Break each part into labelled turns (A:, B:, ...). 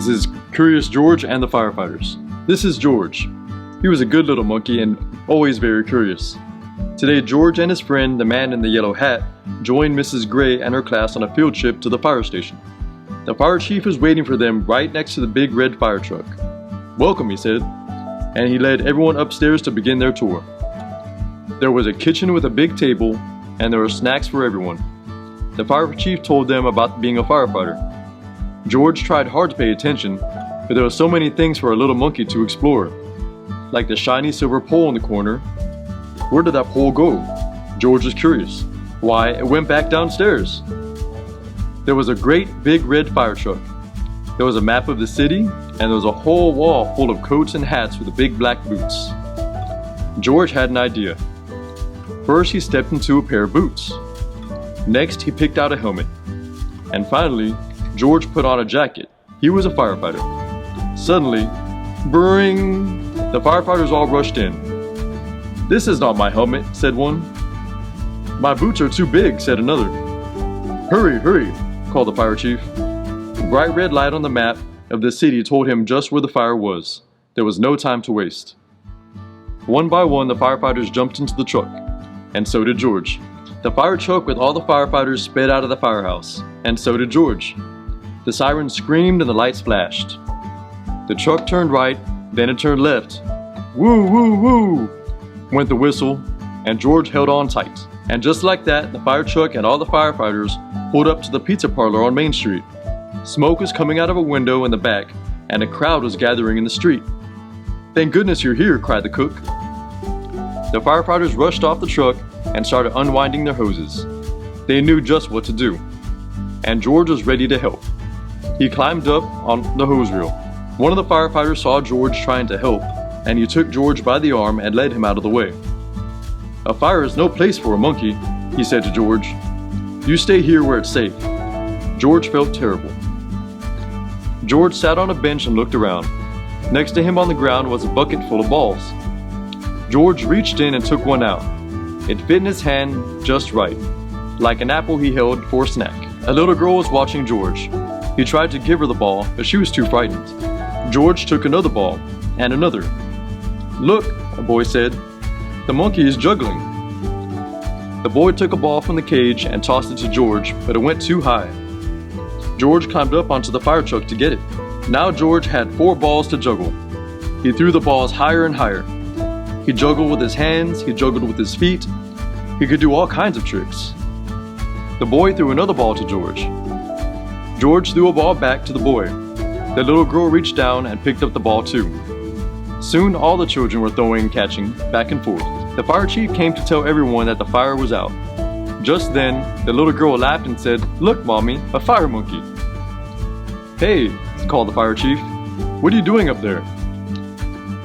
A: This is Curious George and the Firefighters. This is George. He was a good little monkey and always very curious. Today, George and his friend, the man in the yellow hat, joined Mrs. Gray and her class on a field trip to the fire station. The fire chief was waiting for them right next to the big red fire truck. "Welcome," he said, and he led everyone upstairs to begin their tour. There was a kitchen with a big table, and there were snacks for everyone. The fire chief told them about being a firefighter. George tried hard to pay attention, but there were so many things for a little monkey to explore, like the shiny silver pole in the corner. Where did that pole go? George was curious. Why, it went back downstairs. There was a great big red fire truck. There was a map of the city, and there was a whole wall full of coats and hats with the big black boots. George had an idea. First, he stepped into a pair of boots. Next, he picked out a helmet. And finally, George put on a jacket. He was a firefighter. Suddenly, brrring! The firefighters all rushed in. "This is not my helmet," said one. "My boots are too big," said another. "Hurry, hurry," called the fire chief. The bright red light on the map of the city told him just where the fire was. There was no time to waste. One by one, the firefighters jumped into the truck, and so did George. The fire truck with all the firefighters sped out of the firehouse, and so did George. The siren screamed and the lights flashed. The truck turned right, then it turned left. "Woo, woo, woo," went the whistle, and George held on tight. And just like that, the fire truck and all the firefighters pulled up to the pizza parlor on Main Street. Smoke was coming out of a window in the back, and a crowd was gathering in the street. "Thank goodness you're here," cried the cook. The firefighters rushed off the truck and started unwinding their hoses. They knew just what to do, and George was ready to help. He climbed up on the hose reel. One of the firefighters saw George trying to help, and he took George by the arm and led him out of the way. "A fire is no place for a monkey," he said to George. "You stay here where it's safe." George felt terrible. George sat on a bench and looked around. Next to him on the ground was a bucket full of balls. George reached in and took one out. It fit in his hand just right, like an apple he held for a snack. A little girl was watching George. He tried to give her the ball, but she was too frightened. George took another ball, and another. "Look," a boy said, "the monkey is juggling." The boy took a ball from the cage and tossed it to George, but it went too high. George climbed up onto the fire truck to get it. Now George had 4 balls to juggle. He threw the balls higher and higher. He juggled with his hands, he juggled with his feet. He could do all kinds of tricks. The boy threw another ball to George. George threw a ball back to the boy. The little girl reached down and picked up the ball too. Soon all the children were throwing and catching, back and forth. The fire chief came to tell everyone that the fire was out. Just then, the little girl laughed and said, "Look, Mommy, a fire monkey." "Hey," called the fire chief, "what are you doing up there?"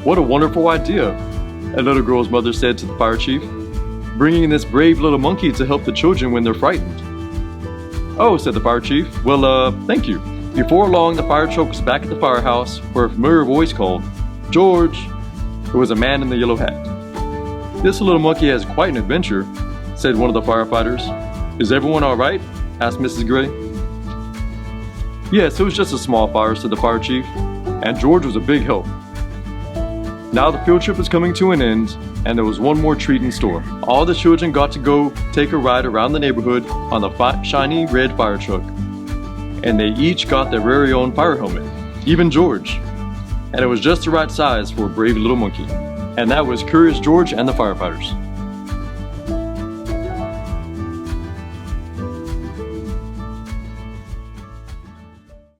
A: "What a wonderful idea," a little girl's mother said to the fire chief. "Bringing this brave little monkey to help the children when they're frightened." "Oh," said the fire chief, "well, thank you." Before long, the fire truck was back at the firehouse, where a familiar voice called, "George!" It was a man in the yellow hat. "This little monkey has quite an adventure," said one of the firefighters. "Is everyone all right?" asked Mrs. Gray. "Yes, it was just a small fire," said the fire chief, "and George was a big help." Now the field trip was coming to an end, and there was one more treat in store. All the children got to go take a ride around the neighborhood on the shiny red fire truck. And they each got their very own fire helmet, even George. And it was just the right size for a brave little monkey. And that was Curious George and the Firefighters.